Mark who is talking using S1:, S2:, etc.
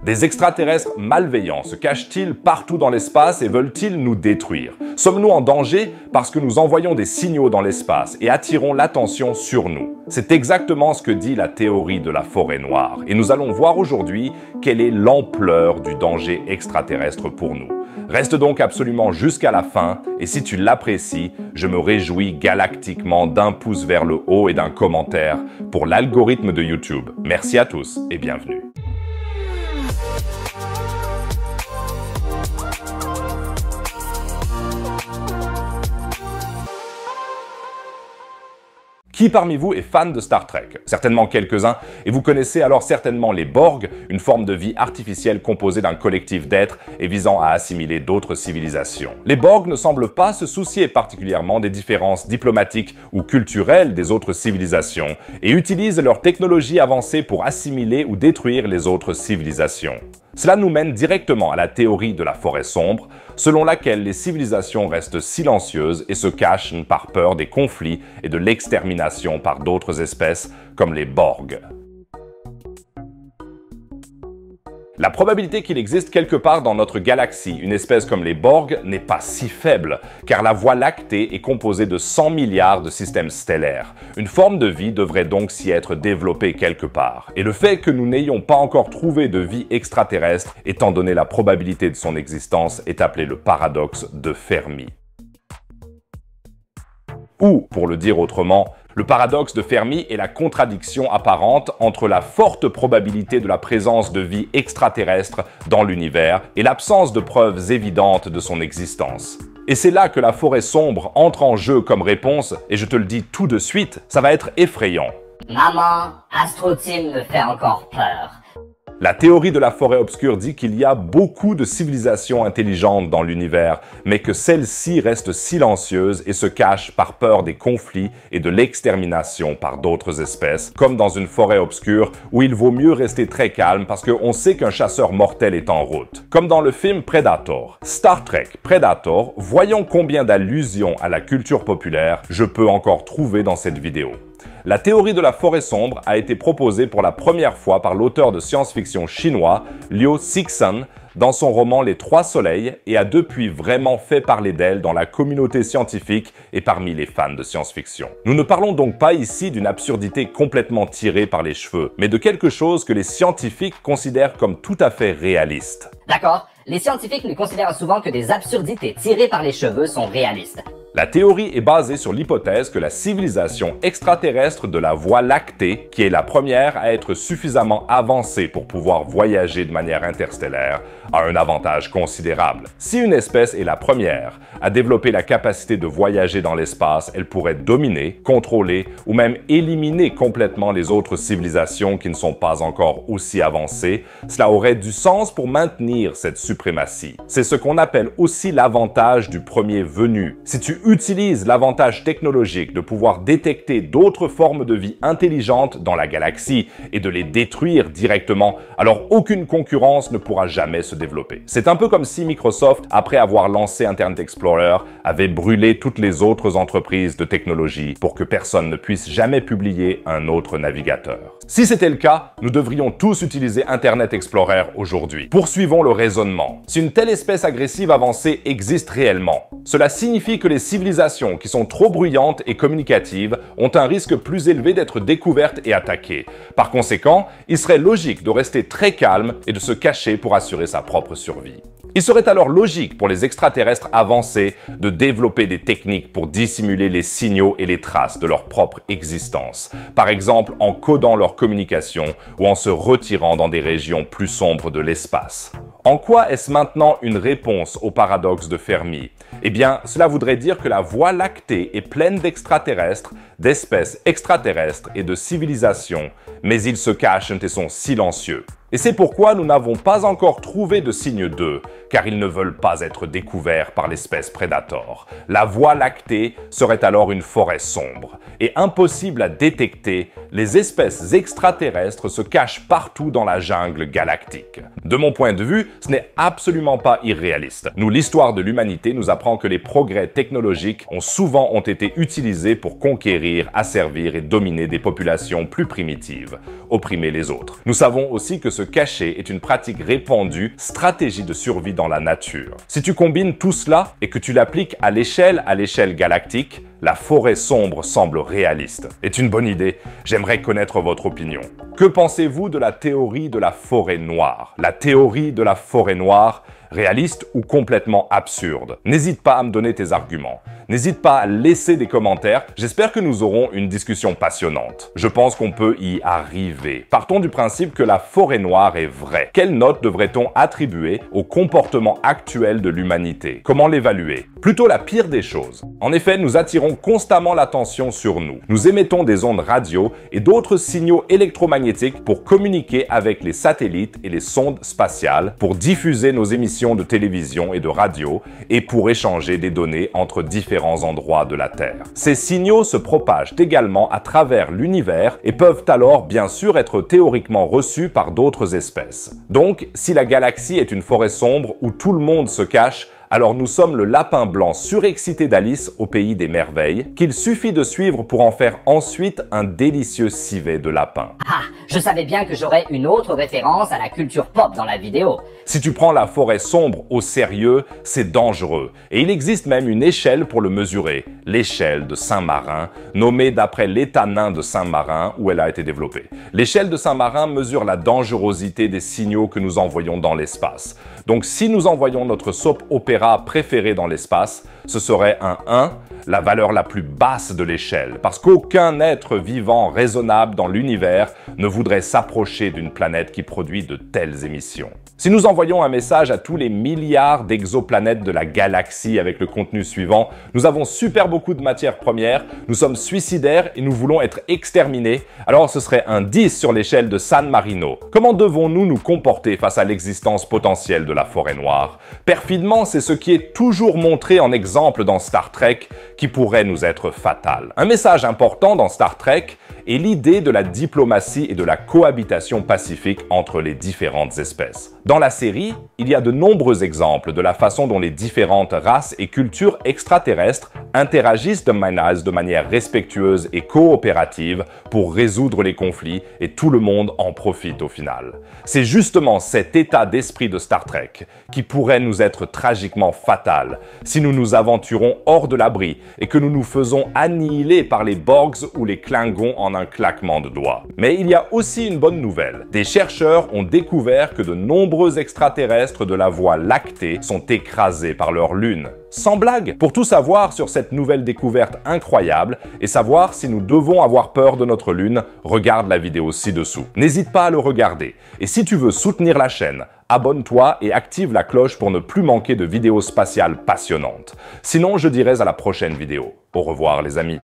S1: Des extraterrestres malveillants se cachent-ils partout dans l'espace et veulent-ils nous détruire? Sommes-nous en danger parce que nous envoyons des signaux dans l'espace et attirons l'attention sur nous? C'est exactement ce que dit la théorie de la forêt noire. Et nous allons voir aujourd'hui quelle est l'ampleur du danger extraterrestre pour nous. Reste donc absolument jusqu'à la fin et si tu l'apprécies, je me réjouis galactiquement d'un pouce vers le haut et d'un commentaire pour l'algorithme de YouTube. Merci à tous et bienvenue. Qui parmi vous est fan de Star Trek? Certainement quelques-uns, et vous connaissez alors certainement les Borg, une forme de vie artificielle composée d'un collectif d'êtres et visant à assimiler d'autres civilisations. Les Borg ne semblent pas se soucier particulièrement des différences diplomatiques ou culturelles des autres civilisations, et utilisent leur technologie avancée pour assimiler ou détruire les autres civilisations. Cela nous mène directement à la théorie de la forêt sombre, selon laquelle les civilisations restent silencieuses et se cachent par peur des conflits et de l'extermination par d'autres espèces comme les Borg. La probabilité qu'il existe quelque part dans notre galaxie une espèce comme les Borg n'est pas si faible, car la Voie lactée est composée de 100 milliards de systèmes stellaires. Une forme de vie devrait donc s'y être développée quelque part. Et le fait que nous n'ayons pas encore trouvé de vie extraterrestre, étant donné la probabilité de son existence, est appelé le paradoxe de Fermi. Ou, pour le dire autrement, le paradoxe de Fermi est la contradiction apparente entre la forte probabilité de la présence de vie extraterrestre dans l'univers et l'absence de preuves évidentes de son existence. Et c'est là que la forêt sombre entre en jeu comme réponse, et je te le dis tout de suite, ça va être effrayant.
S2: Maman, Astro Team me fait encore peur.
S1: La théorie de la forêt obscure dit qu'il y a beaucoup de civilisations intelligentes dans l'univers, mais que celles-ci restent silencieuses et se cachent par peur des conflits et de l'extermination par d'autres espèces, comme dans une forêt obscure où il vaut mieux rester très calme parce qu'on sait qu'un chasseur mortel est en route. Comme dans le film Predator. Star Trek Predator, voyons combien d'allusions à la culture populaire je peux encore trouver dans cette vidéo. La théorie de la forêt sombre a été proposée pour la première fois par l'auteur de science-fiction chinois Liu Cixin dans son roman Les Trois Soleils et a depuis vraiment fait parler d'elle dans la communauté scientifique et parmi les fans de science-fiction. Nous ne parlons donc pas ici d'une absurdité complètement tirée par les cheveux, mais de quelque chose que les scientifiques considèrent comme tout à fait réaliste.
S2: D'accord, les scientifiques ne considèrent souvent que des absurdités tirées par les cheveux sont réalistes.
S1: La théorie est basée sur l'hypothèse que la civilisation extraterrestre de la Voie lactée, qui est la première à être suffisamment avancée pour pouvoir voyager de manière interstellaire, a un avantage considérable. Si une espèce est la première à développer la capacité de voyager dans l'espace, elle pourrait dominer, contrôler ou même éliminer complètement les autres civilisations qui ne sont pas encore aussi avancées. Cela aurait du sens pour maintenir cette suprématie. C'est ce qu'on appelle aussi l'avantage du premier venu. Si tu utilises l'avantage technologique de pouvoir détecter d'autres formes de vie intelligentes dans la galaxie et de les détruire directement, alors aucune concurrence ne pourra jamais se développer. C'est un peu comme si Microsoft, après avoir lancé Internet Explorer, avait brûlé toutes les autres entreprises de technologie pour que personne ne puisse jamais publier un autre navigateur. Si c'était le cas, nous devrions tous utiliser Internet Explorer aujourd'hui. Poursuivons le raisonnement. Si une telle espèce agressive avancée existe réellement, cela signifie que les civilisations qui sont trop bruyantes et communicatives ont un risque plus élevé d'être découvertes et attaquées. Par conséquent, il serait logique de rester très calme et de se cacher pour assurer sa propre survie. Il serait alors logique pour les extraterrestres avancés de développer des techniques pour dissimuler les signaux et les traces de leur propre existence, par exemple en codant leur communication ou en se retirant dans des régions plus sombres de l'espace. En quoi est-ce maintenant une réponse au paradoxe de Fermi? Eh bien, cela voudrait dire que la Voie lactée est pleine d'extraterrestres, d'espèces extraterrestres et de civilisations, mais ils se cachent et sont silencieux. Et c'est pourquoi nous n'avons pas encore trouvé de signe d'eux, car ils ne veulent pas être découverts par l'espèce Predator. La Voie lactée serait alors une forêt sombre. Et impossible à détecter, les espèces extraterrestres se cachent partout dans la jungle galactique. De mon point de vue, ce n'est absolument pas irréaliste. L'histoire de l'humanité nous apprend que les progrès technologiques ont souvent été utilisés pour conquérir conquérir, asservir et dominer des populations plus primitives, opprimer les autres. Nous savons aussi que se cacher est une pratique répandue, stratégie de survie dans la nature. Si tu combines tout cela et que tu l'appliques à l'échelle galactique, la forêt sombre semble réaliste. Est une bonne idée. J'aimerais connaître votre opinion. Que pensez-vous de la théorie de la forêt noire? La théorie de la forêt noire, réaliste ou complètement absurde? N'hésite pas à me donner tes arguments. N'hésite pas à laisser des commentaires. J'espère que nous aurons une discussion passionnante. Je pense qu'on peut y arriver. Partons du principe que la forêt noire est vraie. Quelle note devrait-on attribuer au comportement actuel de l'humanité? Comment l'évaluer? Plutôt la pire des choses. En effet, nous attirons constamment l'attention sur nous. Nous émettons des ondes radio et d'autres signaux électromagnétiques pour communiquer avec les satellites et les sondes spatiales, pour diffuser nos émissions de télévision et de radio et pour échanger des données entre différents endroits de la Terre. Ces signaux se propagent également à travers l'univers et peuvent alors bien sûr être théoriquement reçus par d'autres espèces. Donc, si la galaxie est une forêt sombre où tout le monde se cache, alors nous sommes le lapin blanc surexcité d'Alice au pays des merveilles, qu'il suffit de suivre pour en faire ensuite un délicieux civet de lapin.
S2: Ah, je savais bien que j'aurais une autre référence à la culture pop dans la vidéo.
S1: Si tu prends la forêt sombre au sérieux, c'est dangereux. Et il existe même une échelle pour le mesurer, l'échelle de Saint-Marin, nommée d'après l'état nain de Saint-Marin où elle a été développée. L'échelle de Saint-Marin mesure la dangerosité des signaux que nous envoyons dans l'espace. Donc si nous envoyons notre soap opéra préféré dans l'espace, ce serait un 1, la valeur la plus basse de l'échelle, parce qu'aucun être vivant raisonnable dans l'univers ne voudrait s'approcher d'une planète qui produit de telles émissions. Si nous envoyons un message à tous les milliards d'exoplanètes de la galaxie avec le contenu suivant, nous avons super beaucoup de matières premières, nous sommes suicidaires et nous voulons être exterminés, alors ce serait un 10 sur l'échelle de San Marino. Comment devons-nous nous comporter face à l'existence potentielle de la forêt noire? Perfidement, c'est ce qui est toujours montré en exemple dans Star Trek, qui pourrait nous être fatal. Un message important dans Star Trek est l'idée de la diplomatie et de la cohabitation pacifique entre les différentes espèces. Dans la série, il y a de nombreux exemples de la façon dont les différentes races et cultures extraterrestres interagissent de manière respectueuse et coopérative pour résoudre les conflits et tout le monde en profite au final. C'est justement cet état d'esprit de Star Trek qui pourrait nous être tragiquement fatal si nous nous aventurons hors de l'abri et que nous nous faisons annihiler par les Borgs ou les Klingons en un claquement de doigts. Mais il y a aussi une bonne nouvelle. Des chercheurs ont découvert que de nombreux extraterrestres de la Voie lactée sont écrasés par leur lune. Sans blague! Pour tout savoir sur cette nouvelle découverte incroyable et savoir si nous devons avoir peur de notre lune, regarde la vidéo ci-dessous. N'hésite pas à le regarder. Et si tu veux soutenir la chaîne, abonne-toi et active la cloche pour ne plus manquer de vidéos spatiales passionnantes. Sinon, je dirais à la prochaine vidéo. Au revoir les amis.